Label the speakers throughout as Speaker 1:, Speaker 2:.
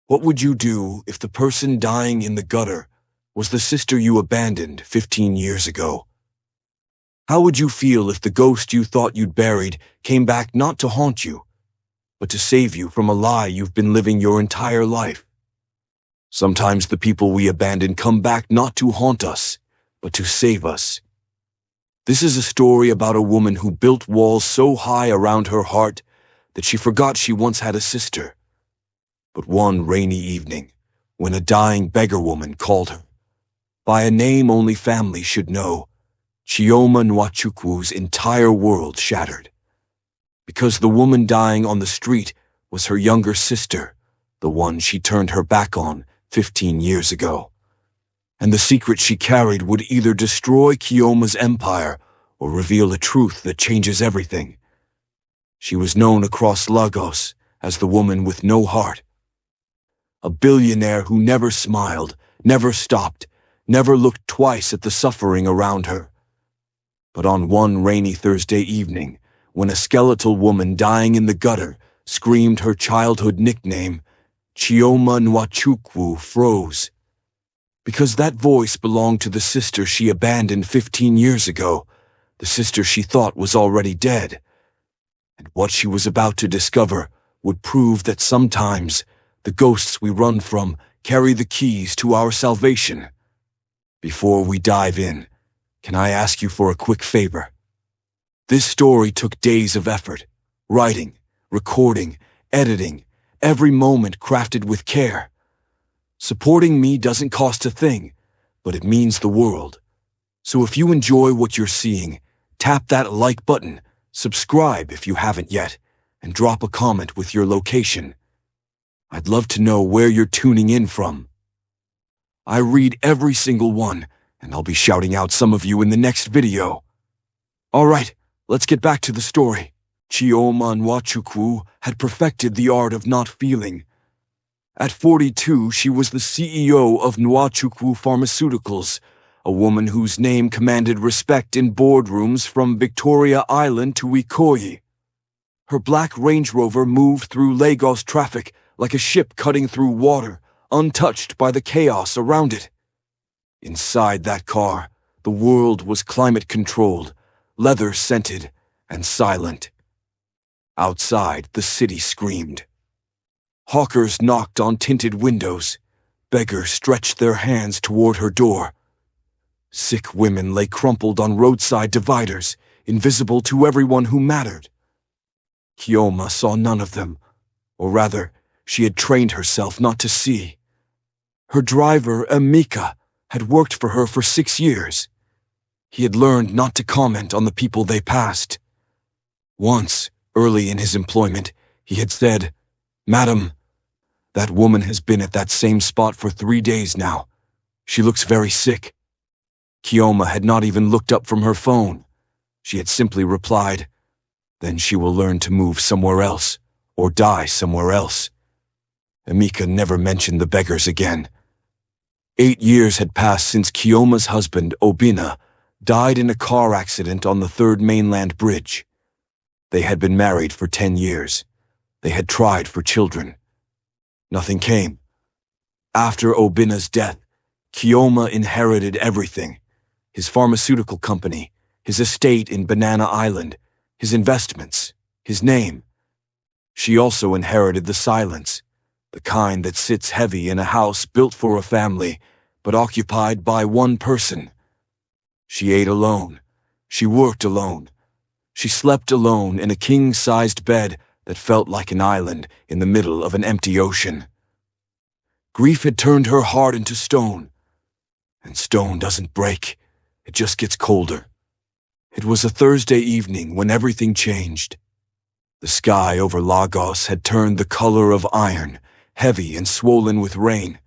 Speaker 1: What would you do if the person dying in the gutter was the sister you abandoned 15 years ago? How would you feel if the ghost you thought you'd buried came back not to haunt you, but to save you from a lie you've been living your entire life? Sometimes the people we abandon come back not to haunt us, but to save us. This is a story about a woman who built walls so high around her heart that she forgot she once had a sister. But one rainy evening, when a dying beggar woman called her by a name only family should know, Chioma Nwachukwu's entire world shattered. Because the woman dying on the street was her younger sister, the one she turned her back on 15 years ago. And the secret she carried would either destroy Chioma's empire or reveal a truth that changes everything. She was known across Lagos as the woman with no heart, a billionaire who never smiled, never stopped, never looked twice at the suffering around her. But on one rainy Thursday evening, when a skeletal woman dying in the gutter screamed her childhood nickname, Chioma Nwachukwu froze. Because that voice belonged to the sister she abandoned 15 years ago, the sister she thought was already dead. And what she was about to discover would prove that sometimes the ghosts we run from carry the keys to our salvation. Before we dive in, can I ask you for a quick favor? This story took days of effort, writing, recording, editing, every moment crafted with care. Supporting me doesn't cost a thing, but it means the world. So if you enjoy what you're seeing, tap that like button, subscribe if you haven't yet, and drop a comment with your location. I'd love to know where you're tuning in from. I read every single one, and I'll be shouting out some of you in the next video. All right, let's get back to the story. Chioma Nwachukwu had perfected the art of not feeling. At 42, she was the CEO of Nwachukwu Pharmaceuticals, a woman whose name commanded respect in boardrooms from Victoria Island to Ikoyi. Her black Range Rover moved through Lagos traffic like a ship cutting through water, untouched by the chaos around it. Inside that car, the world was climate-controlled, leather-scented, and silent. Outside, the city screamed. Hawkers knocked on tinted windows. Beggars stretched their hands toward her door. Sick women lay crumpled on roadside dividers, invisible to everyone who mattered. Chioma saw none of them, or rather, she had trained herself not to see. Her driver, Emeka, had worked for her for 6 years. He had learned not to comment on the people they passed. Once, early in his employment, he had said, "Madam, that woman has been at that same spot for 3 days now. She looks very sick." Chioma had not even looked up from her phone. She had simply replied, "Then she will learn to move somewhere else, or die somewhere else." Emeka never mentioned the beggars again. 8 years had passed since Chioma's husband, Obina, died in a car accident on the Third Mainland Bridge. They had been married for 10 years. They had tried for children. Nothing came. After Obina's death, Chioma inherited everything: his pharmaceutical company, his estate in Banana Island, his investments, his name. She also inherited the silence, the kind that sits heavy in a house built for a family, but occupied by one person. She ate alone. She worked alone. She slept alone in a king-sized bed that felt like an island in the middle of an empty ocean. Grief had turned her heart into stone. And stone doesn't break, it just gets colder. It was a Thursday evening when everything changed. The sky over Lagos had turned the color of iron, heavy and swollen with rain.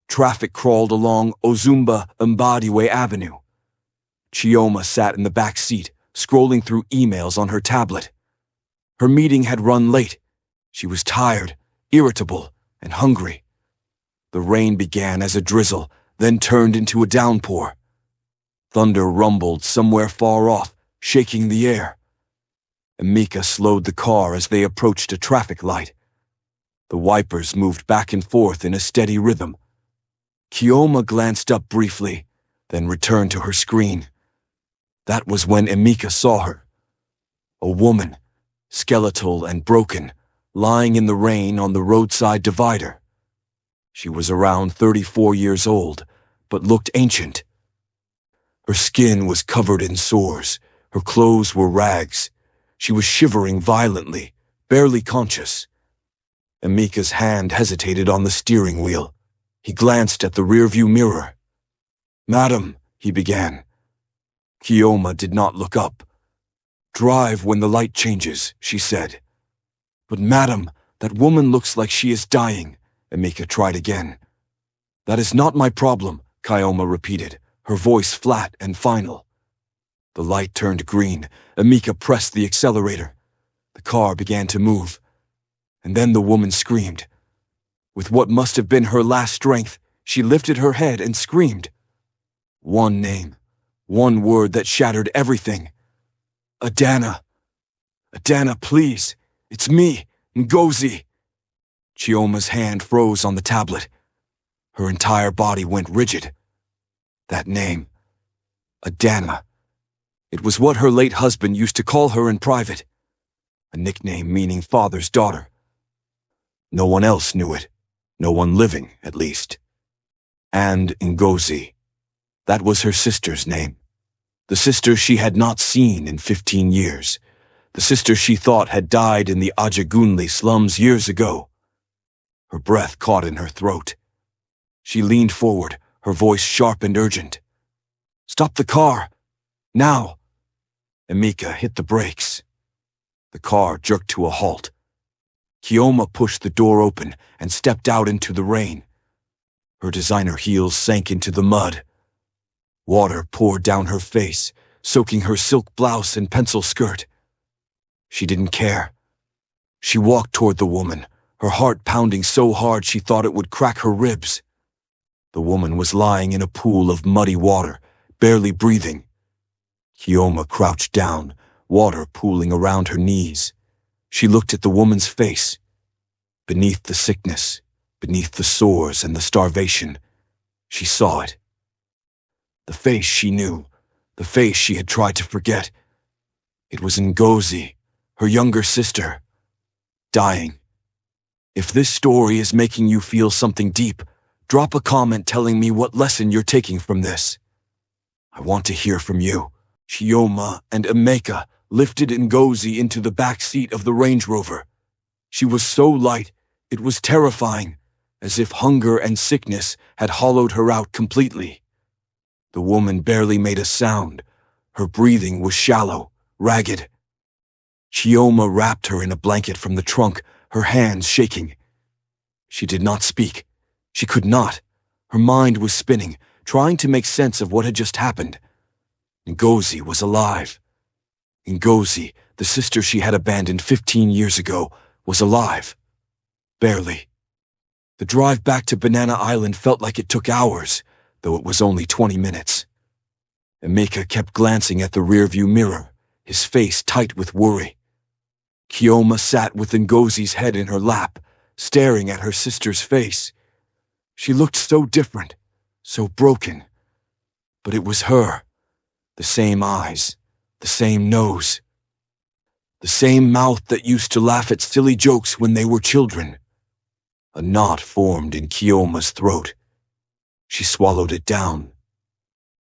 Speaker 1: Traffic crawled along Ozumba Mbadiwe Avenue. Chioma sat in the back seat, scrolling through emails on her tablet. Her meeting had run late. She was tired, irritable, and hungry. The rain began as a drizzle, then turned into a downpour. Thunder rumbled somewhere far off, shaking the air. Emeka slowed the car as they approached a traffic light. The wipers moved back and forth in a steady rhythm. Kioma glanced up briefly, then returned to her screen. That was when Emika saw her. A woman, skeletal and broken, lying in the rain on the roadside divider. She was around 34 years old, but looked ancient. Her skin was covered in sores. Her clothes were rags. She was shivering violently, barely conscious. Emika's hand hesitated on the steering wheel. He glanced at the rearview mirror. "Madam," he began. Kioma did not look up. "Drive when the light changes," she said. "But madam, that woman looks like she is dying," Emika tried again. "That is not my problem," Kioma repeated, her voice flat and final. The light turned green. Emika pressed the accelerator. The car began to move. And then the woman screamed. With what must have been her last strength, she lifted her head and screamed. One name, one word that shattered everything. "Adana. Adana, please. It's me, Ngozi." Chioma's hand froze on the tablet. Her entire body went rigid. That name, Adana. It was what her late husband used to call her in private. A nickname meaning father's daughter. No one else knew it. No one living, at least. And Ngozi. That was her sister's name. The sister she had not seen in 15 years. The sister she thought had died in the Ajagunli slums years ago. Her breath caught in her throat. She leaned forward, her voice sharp and urgent. "Stop the car! Now!" Emika hit the brakes. The car jerked to a halt. Kioma pushed the door open and stepped out into the rain. Her designer heels sank into the mud. Water poured down her face, soaking her silk blouse and pencil skirt. She didn't care. She walked toward the woman, her heart pounding so hard she thought it would crack her ribs. The woman was lying in a pool of muddy water, barely breathing. Kioma crouched down, water pooling around her knees. She looked at the woman's face. Beneath the sickness, beneath the sores and the starvation, she saw it. The face she knew, the face she had tried to forget. It was Ngozi, her younger sister, dying. If this story is making you feel something deep, drop a comment telling me what lesson you're taking from this. I want to hear from you. Chioma and Emeka lifted Ngozi into the back seat of the Range Rover. She was so light, it was terrifying, as if hunger and sickness had hollowed her out completely. The woman barely made a sound. Her breathing was shallow, ragged. Chioma wrapped her in a blanket from the trunk, her hands shaking. She did not speak. She could not. Her mind was spinning, trying to make sense of what had just happened. Ngozi was alive. Ngozi, the sister she had abandoned 15 years ago, was alive. Barely. The drive back to Banana Island felt like it took hours, though it was only 20 minutes. Emeka kept glancing at the rearview mirror, his face tight with worry. Kioma sat with Ngozi's head in her lap, staring at her sister's face. She looked so different, so broken. But it was her. The same eyes, the same nose. The same mouth that used to laugh at silly jokes when they were children. A knot formed in Kioma's throat. She swallowed it down.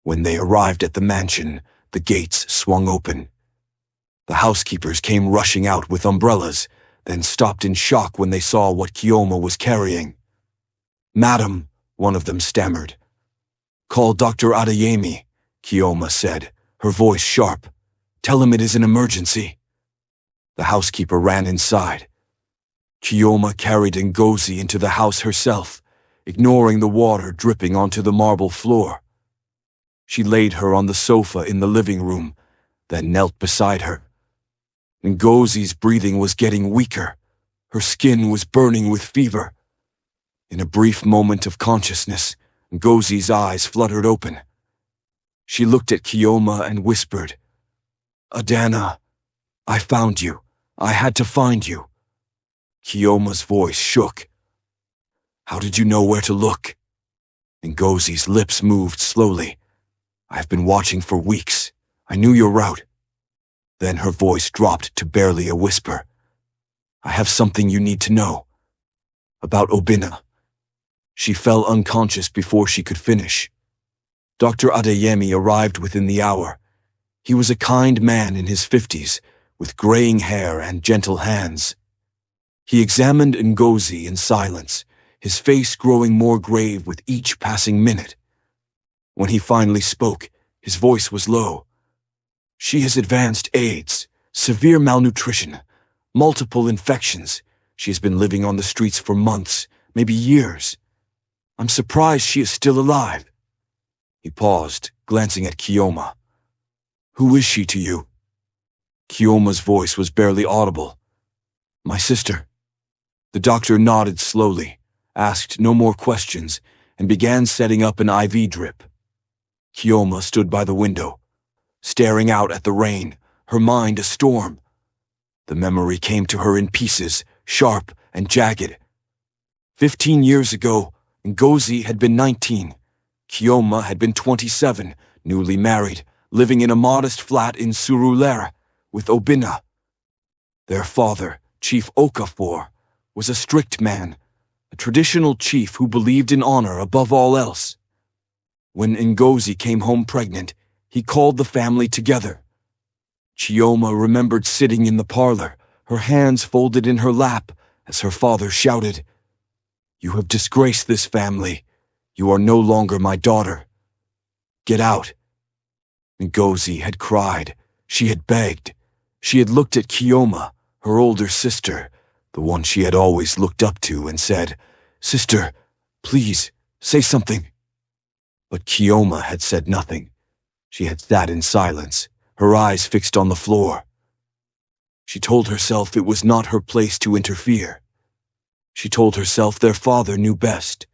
Speaker 1: When they arrived at the mansion, the gates swung open. The housekeepers came rushing out with umbrellas, then stopped in shock when they saw what Kioma was carrying. "Madam," one of them stammered. "Call Dr. Adeyemi," Kioma said, her voice sharp. "Tell him it is an emergency." The housekeeper ran inside. Kioma carried Ngozi into the house herself, ignoring the water dripping onto the marble floor. She laid her on the sofa in the living room, then knelt beside her. Ngozi's breathing was getting weaker. Her skin was burning with fever. In a brief moment of consciousness, Ngozi's eyes fluttered open. She looked at Kioma and whispered, "Adana, I found you. I had to find you." Kiyoma's voice shook. How did you know where to look? Ngozi's lips moved slowly. I have been watching for weeks. I knew your route. Then her voice dropped to barely a whisper. I have something you need to know. About Obinna. She fell unconscious before she could finish. Dr. Adeyemi arrived within the hour. He was a kind man in his 50s, with graying hair and gentle hands. He examined Ngozi in silence, his face growing more grave with each passing minute. When he finally spoke, his voice was low. She has advanced AIDS, severe malnutrition, multiple infections. She has been living on the streets for months, maybe years. I'm surprised she is still alive. He paused, glancing at Kiyoma. Who is she to you? Kiyoma's voice was barely audible. My sister. The doctor nodded slowly, asked no more questions, and began setting up an IV drip. Kiyoma stood by the window, staring out at the rain, her mind a storm. The memory came to her in pieces, sharp and jagged. 15 years ago, Ngozi had been 19. Kiyoma had been 27, newly married, living in a modest flat in Surulere with Obinna. Their father, Chief Okafor, was a strict man, a traditional chief who believed in honor above all else. When Ngozi came home pregnant, he called the family together. Kiyoma remembered sitting in the parlor, her hands folded in her lap, as her father shouted, You have disgraced this family. You are no longer my daughter. Get out. Ngozi had cried. She had begged. She had looked at Kiyoma, her older sister, the one she had always looked up to, and said, Sister, please, say something. But Kiyoma had said nothing. She had sat in silence, her eyes fixed on the floor. She told herself it was not her place to interfere. She told herself their father knew best.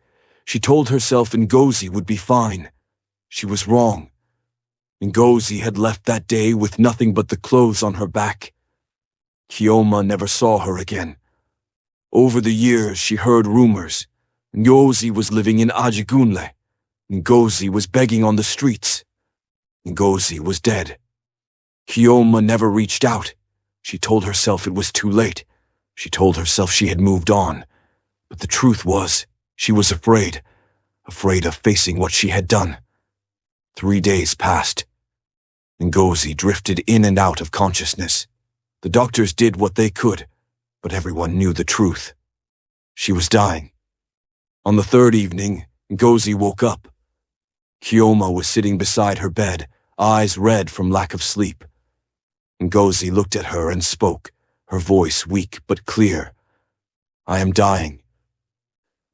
Speaker 1: She told herself Ngozi would be fine. She was wrong. Ngozi had left that day with nothing but the clothes on her back. Kiyoma never saw her again. Over the years, she heard rumors. Ngozi was living in Ajigunle. Ngozi was begging on the streets. Ngozi was dead. Kiyoma never reached out. She told herself it was too late. She told herself she had moved on. But the truth was, she was afraid of facing what she had done. 3 days passed. Ngozi drifted in and out of consciousness. The doctors did what they could, but everyone knew the truth. She was dying. On the 3rd evening, Ngozi woke up. Kiyoma was sitting beside her bed, eyes red from lack of sleep. Ngozi looked at her and spoke, her voice weak but clear. I am dying.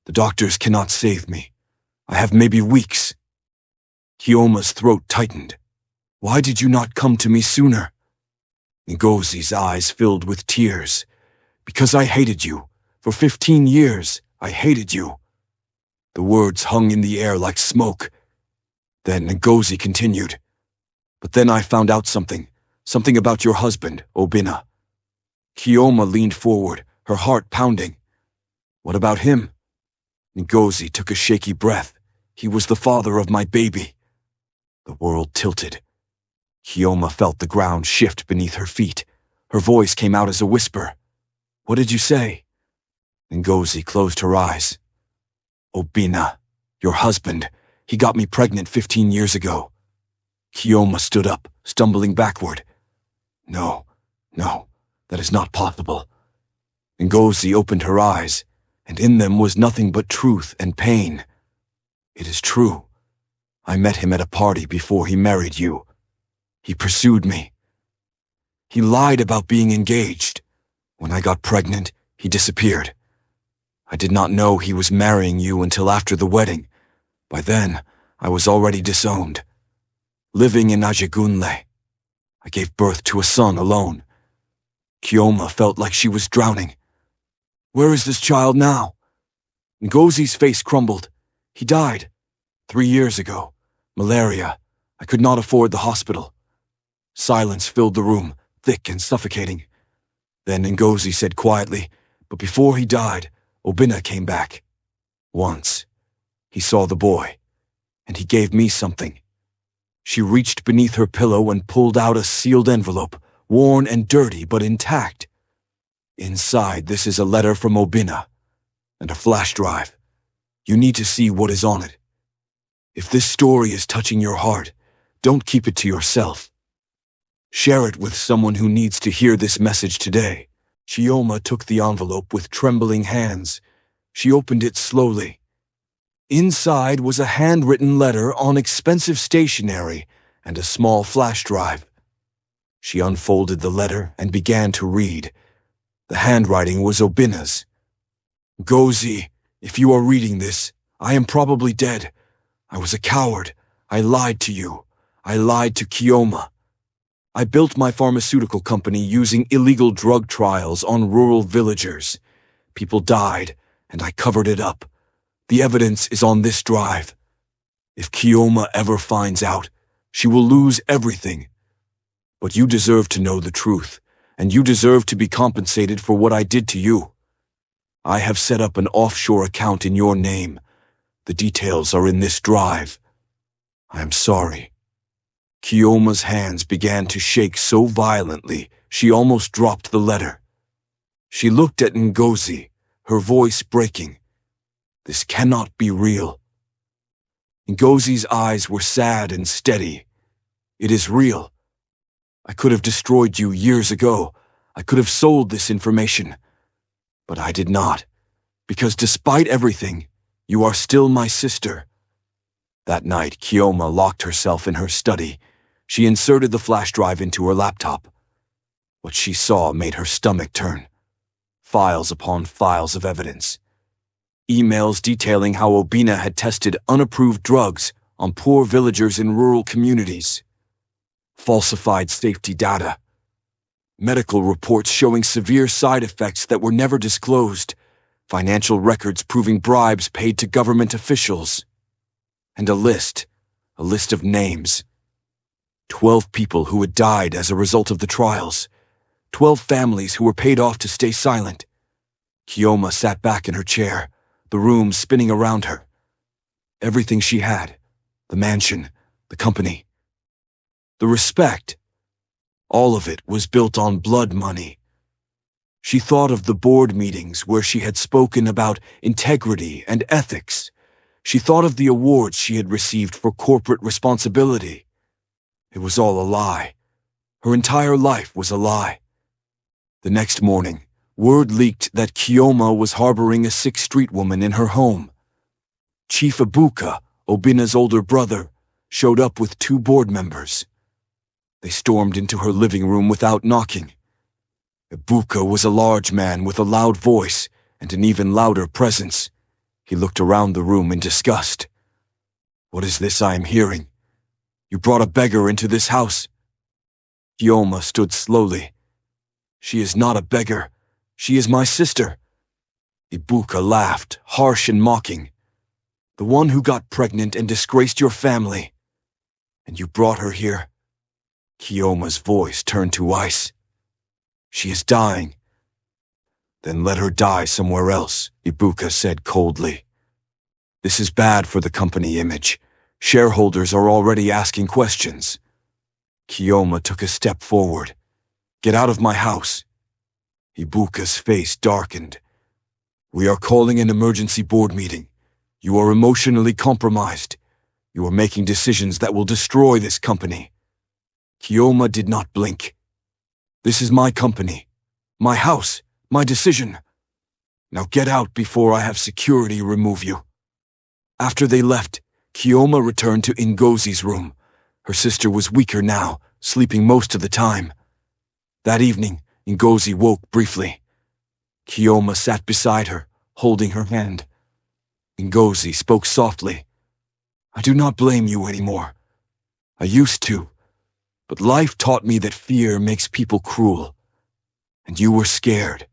Speaker 1: The doctors cannot save me. I have maybe weeks. Kiyoma's throat tightened. Why did you not come to me sooner? Ngozi's eyes filled with tears. Because I hated you. For 15 years, I hated you. The words hung in the air like smoke. Then Ngozi continued. But then I found out something about your husband, Obinna. Kiyoma leaned forward, her heart pounding. What about him? Ngozi took a shaky breath. He was the father of my baby. The world tilted. Kiyoma felt the ground shift beneath her feet. Her voice came out as a whisper. What did you say? Ngozi closed her eyes. Obinna, your husband, he got me pregnant 15 years ago. Kiyoma stood up, stumbling backward. No, that is not possible. Ngozi opened her eyes, and in them was nothing but truth and pain. It is true. I met him at a party before he married you. He pursued me. He lied about being engaged. When I got pregnant, he disappeared. I did not know he was marrying you until after the wedding. By then, I was already disowned. Living in Ajigunle, I gave birth to a son alone. Kiyoma felt like she was drowning. Where is this child now? Ngozi's face crumbled. He died. 3 years ago. Malaria. I could not afford the hospital. Silence filled the room, thick and suffocating. Then Ngozi said quietly, But before he died, Obina came back. Once. He saw the boy, and he gave me something. She reached beneath her pillow and pulled out a sealed envelope, worn and dirty but intact. Inside, this is a letter from Obina, and a flash drive. You need to see what is on it. If this story is touching your heart, don't keep it to yourself. Share it with someone who needs to hear this message today. Chioma took the envelope with trembling hands. She opened it slowly. Inside was a handwritten letter on expensive stationery and a small flash drive. She unfolded the letter and began to read. The handwriting was Obina's. Ngozi, if you are reading this, I am probably dead. I was a coward. I lied to you. I lied to Chioma. I built my pharmaceutical company using illegal drug trials on rural villagers. People died, and I covered it up. The evidence is on this drive. If Chioma ever finds out, she will lose everything. But you deserve to know the truth, and you deserve to be compensated for what I did to you. I have set up an offshore account in your name. The details are in this drive. I am sorry. Chioma's hands began to shake so violently, she almost dropped the letter. She looked at Ngozi, her voice breaking. This cannot be real. Ngozi's eyes were sad and steady. It is real. I could have destroyed you years ago. I could have sold this information. But I did not, because despite everything, you are still my sister. That night, Chioma locked herself in her study. She inserted the flash drive into her laptop. What she saw made her stomach turn. Files upon files of evidence. Emails detailing how Obina had tested unapproved drugs on poor villagers in rural communities. Falsified safety data. Medical reports showing severe side effects that were never disclosed. Financial records proving bribes paid to government officials. And a list of names. 12 people who had died as a result of the trials. 12 families who were paid off to stay silent. Chioma sat back in her chair, the room spinning around her. Everything she had, the mansion, the company, the respect, all of it was built on blood money. She thought of the board meetings where she had spoken about integrity and ethics. She thought of the awards she had received for corporate responsibility. It was all a lie. Her entire life was a lie. The next morning, word leaked that Chioma was harboring a sick street woman in her home. Chief Ibuka, Obina's older brother, showed up with 2 board members. They stormed into her living room without knocking. Ibuka was a large man with a loud voice and an even louder presence. He looked around the room in disgust. What is this I am hearing? You brought a beggar into this house. Chioma stood slowly. She is not a beggar. She is my sister. Ibuka laughed, harsh and mocking. The one who got pregnant and disgraced your family. And you brought her here. Chioma's voice turned to ice. She is dying. Then let her die somewhere else, Ibuka said coldly. This is bad for the company image. Shareholders are already asking questions. Chioma took a step forward. Get out of my house. Ibuka's face darkened. We are calling an emergency board meeting. You are emotionally compromised. You are making decisions that will destroy this company. Chioma did not blink. This is my company, my house, my decision. Now get out before I have security remove you. After they left, Chioma returned to Ngozi's room. Her sister was weaker now, sleeping most of the time. That evening, Ngozi woke briefly. Chioma sat beside her, holding her hand. Ngozi spoke softly. I do not blame you anymore. I used to, but life taught me that fear makes people cruel. And you were scared.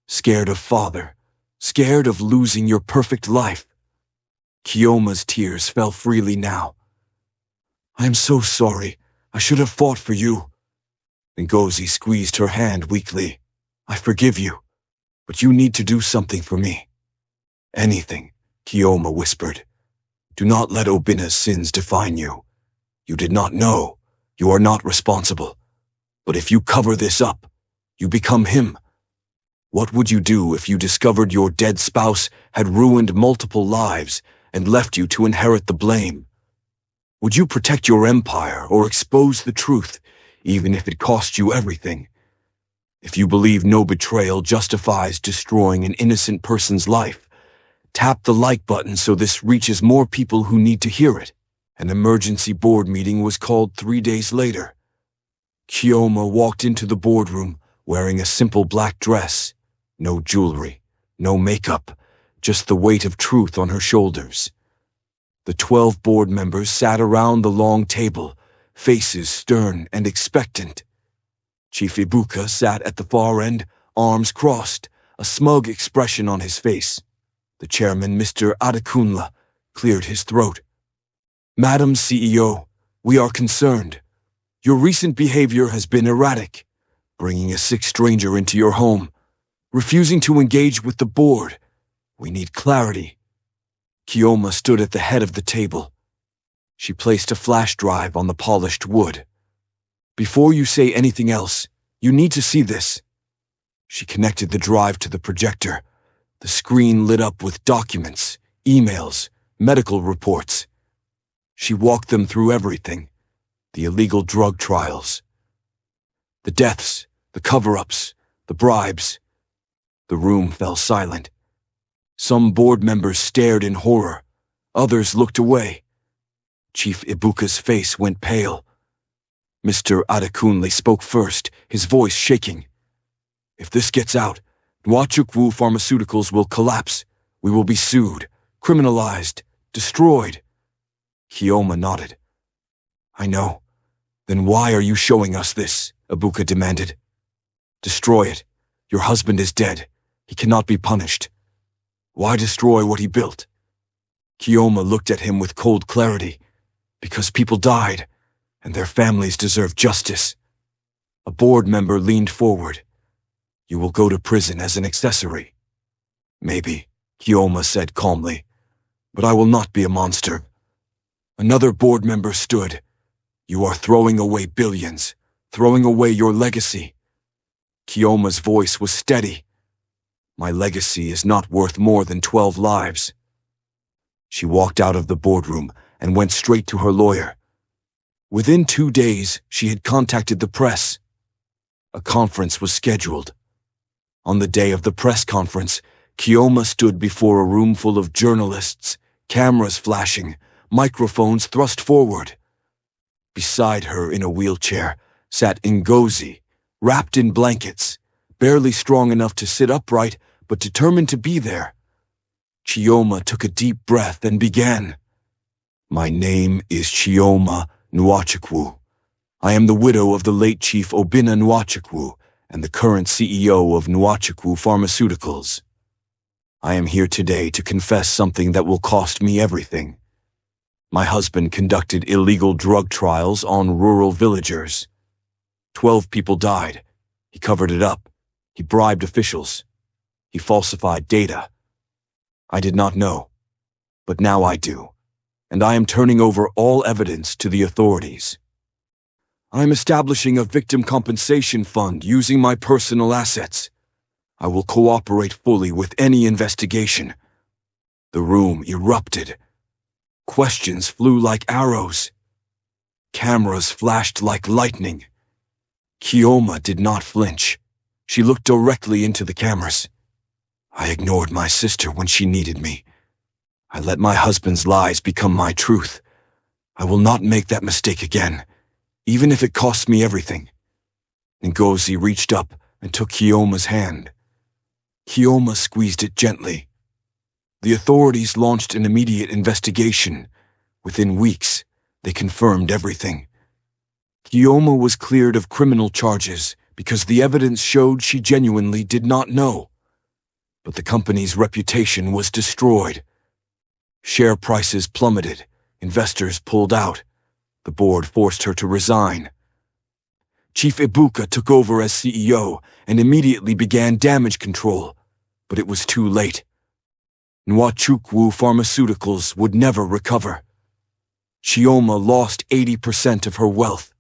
Speaker 1: Scared of father. Scared of losing your perfect life. Chioma's tears fell freely now. I am so sorry. I should have fought for you. Ngozi squeezed her hand weakly. I forgive you. But you need to do something for me. Anything, Kioma whispered. Do not let Obina's sins define you. You did not know. You are not responsible. But if you cover this up, you become him. What would you do if you discovered your dead spouse had ruined multiple lives and left you to inherit the blame? Would you protect your empire or expose the truth, even if it cost you everything? If you believe no betrayal justifies destroying an innocent person's life, tap the like button so this reaches more people who need to hear it. An emergency board meeting was called 3 days later. Kioma walked into the boardroom wearing a simple black dress. No jewelry, no makeup, just the weight of truth on her shoulders. The 12 board members sat around the long table, faces stern and expectant. Chief Ibuka sat at the far end, arms crossed, a smug expression on his face. The chairman, Mr. Adekunle, cleared his throat. Madam CEO, we are concerned. Your recent behavior has been erratic, bringing a sick stranger into your home, refusing to engage with the board. We need clarity. Kioma stood at the head of the table. She placed a flash drive on the polished wood. Before you say anything else, you need to see this. She connected the drive to the projector. The screen lit up with documents, emails, medical reports. She walked them through everything. The illegal drug trials, the deaths, the cover-ups, the bribes. The room fell silent. Some board members stared in horror. Others looked away. Chief Ibuka's face went pale. Mr. Adekunle spoke first, his voice shaking. If this gets out, Nwachukwu Pharmaceuticals will collapse. We will be sued, criminalized, destroyed. Kioma nodded. I know. Then why are you showing us this? Ibuka demanded. Destroy it. Your husband is dead. He cannot be punished. Why destroy what he built? Kioma looked at him with cold clarity. Because people died, and their families deserve justice. A board member leaned forward. You will go to prison as an accessory. Maybe, Kioma said calmly, but I will not be a monster. Another board member stood. You are throwing away billions, throwing away your legacy. Kioma's voice was steady. My legacy is not worth more than 12 lives. She walked out of the boardroom and went straight to her lawyer. Within 2 days, she had contacted the press. A conference was scheduled. On the day of the press conference, Kioma stood before a room full of journalists, cameras flashing, microphones thrust forward. Beside her in a wheelchair sat Ngozi, wrapped in blankets, barely strong enough to sit upright but determined to be there. Chioma took a deep breath and began. My name is Chioma Nwachukwu. I am the widow of the late Chief Obina Nwachukwu and the current CEO of Nwachukwu Pharmaceuticals. I am here today to confess something that will cost me everything. My husband conducted illegal drug trials on rural villagers. 12 people died. He covered it up. He bribed officials. He falsified data. I did not know, but now I do, and I am turning over all evidence to the authorities. I am establishing a victim compensation fund using my personal assets. I will cooperate fully with any investigation. The room erupted. Questions flew like arrows. Cameras flashed like lightning. Kioma did not flinch. She looked directly into the cameras. I ignored my sister when she needed me. I let my husband's lies become my truth. I will not make that mistake again, even if it costs me everything. Ngozi reached up and took Kioma's hand. Kioma squeezed it gently. The authorities launched an immediate investigation. Within weeks, they confirmed everything. Kioma was cleared of criminal charges because the evidence showed she genuinely did not know. But the company's reputation was destroyed. Share prices plummeted. Investors pulled out. The board forced her to resign. Chief Ibuka took over as CEO and immediately began damage control. But it was too late. Nwachukwu Pharmaceuticals would never recover. Chioma lost 80% of her wealth.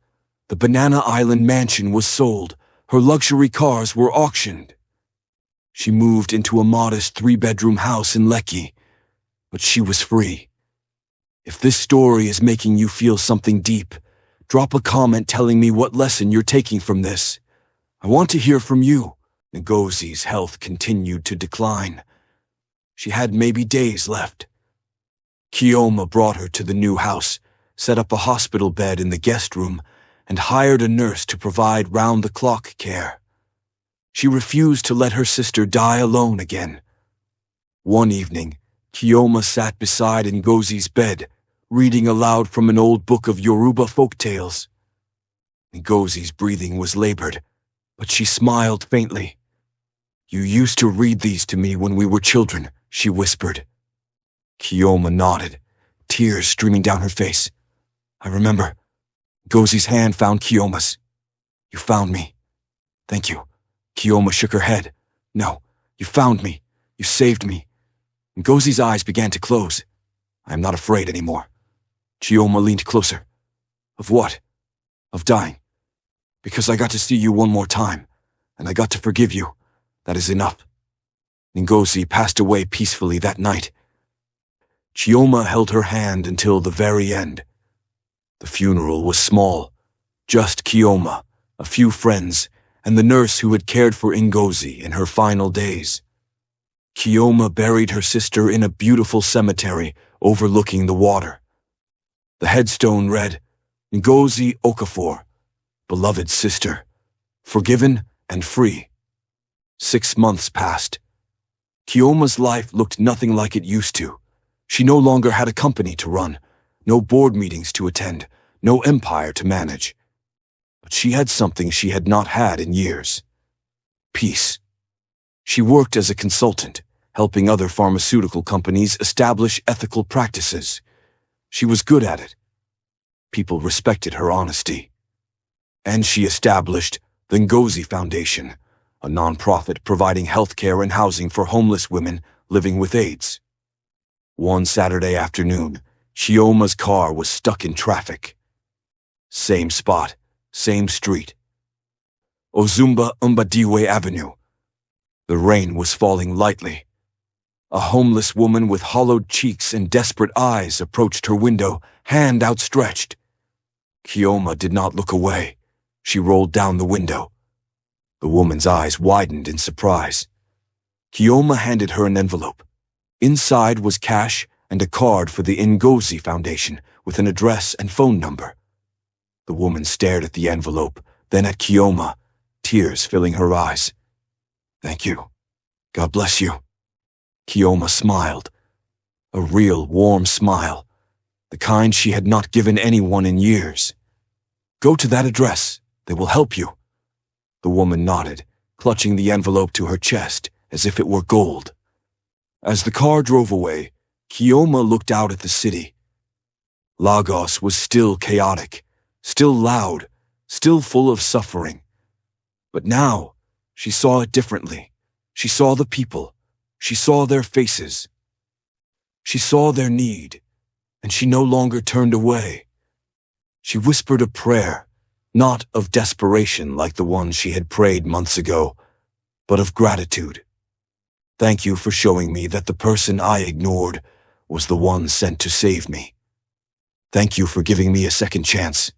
Speaker 1: The Banana Island mansion was sold. Her luxury cars were auctioned. She moved into a modest 3-bedroom house in Lekki, but she was free. If this story is making you feel something deep, drop a comment telling me what lesson you're taking from this. I want to hear from you. Ngozi's health continued to decline. She had maybe days left. Chioma brought her to the new house, set up a hospital bed in the guest room, and hired a nurse to provide round-the-clock care. She refused to let her sister die alone again. One evening, Chioma sat beside Ngozi's bed, reading aloud from an old book of Yoruba folktales. Ngozi's breathing was labored, but she smiled faintly. "You used to read these to me when we were children," she whispered. Chioma nodded, tears streaming down her face. "I remember." Ngozi's hand found Chioma's. "You found me. Thank you." Chioma shook her head. "No, you found me. You saved me." Ngozi's eyes began to close. "I am not afraid anymore." Chioma leaned closer. "Of what?" "Of dying. Because I got to see you one more time, and I got to forgive you. That is enough." Ngozi passed away peacefully that night. Chioma held her hand until the very end. The funeral was small. Just Chioma, a few friends, and the nurse who had cared for Ngozi in her final days. Chioma buried her sister in a beautiful cemetery overlooking the water. The headstone read, "Ngozi Okafor, beloved sister, forgiven and free." 6 months passed. Chioma's life looked nothing like it used to. She no longer had a company to run, no board meetings to attend, no empire to manage. But she had something she had not had in years: peace. She worked as a consultant, helping other pharmaceutical companies establish ethical practices. She was good at it. People respected her honesty. And she established the Ngozi Foundation, a nonprofit providing healthcare and housing for homeless women living with AIDS. One Saturday afternoon, Chioma's car was stuck in traffic. Same spot, same street. Ozumba Umbadiwe Avenue. The rain was falling lightly. A homeless woman with hollowed cheeks and desperate eyes approached her window, hand outstretched. Chioma did not look away. She rolled down the window. The woman's eyes widened in surprise. Chioma handed her an envelope. Inside was cash and a card for the Ngozi Foundation with an address and phone number. The woman stared at the envelope, then at Chioma, tears filling her eyes. "Thank you. God bless you." Chioma smiled. A real, warm smile, the kind she had not given anyone in years. "Go to that address. They will help you." The woman nodded, clutching the envelope to her chest as if it were gold. As the car drove away, Chioma looked out at the city. Lagos was still chaotic, still loud, still full of suffering. But now, she saw it differently. She saw the people. She saw their faces. She saw their need, and she no longer turned away. She whispered a prayer, not of desperation like the one she had prayed months ago, but of gratitude. "Thank you for showing me that the person I ignored was the one sent to save me. Thank you for giving me a second chance.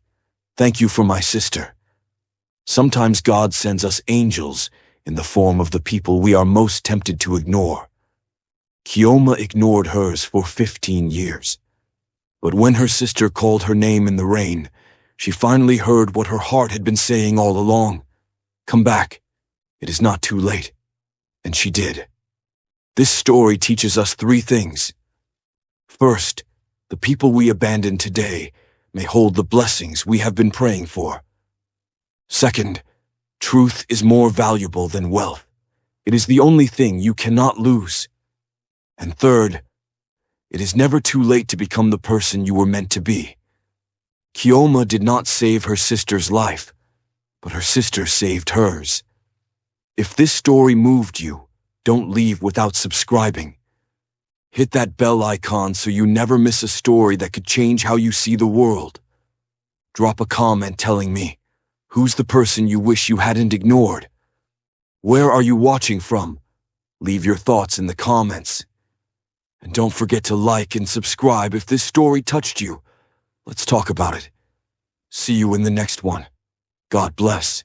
Speaker 1: Thank you for my sister." Sometimes God sends us angels in the form of the people we are most tempted to ignore. Chioma ignored hers for 15 years. But when her sister called her name in the rain, she finally heard what her heart had been saying all along. "Come back. It is not too late." And she did. This story teaches us 3 things. First, the people we abandon today may hold the blessings we have been praying for. Second, truth is more valuable than wealth. It is the only thing you cannot lose. And third, it is never too late to become the person you were meant to be. Chioma did not save her sister's life, but her sister saved hers. If this story moved you, don't leave without subscribing. Hit that bell icon so you never miss a story that could change how you see the world. Drop a comment telling me, who's the person you wish you hadn't ignored? Where are you watching from? Leave your thoughts in the comments. And don't forget to like and subscribe if this story touched you. Let's talk about it. See you in the next one. God bless.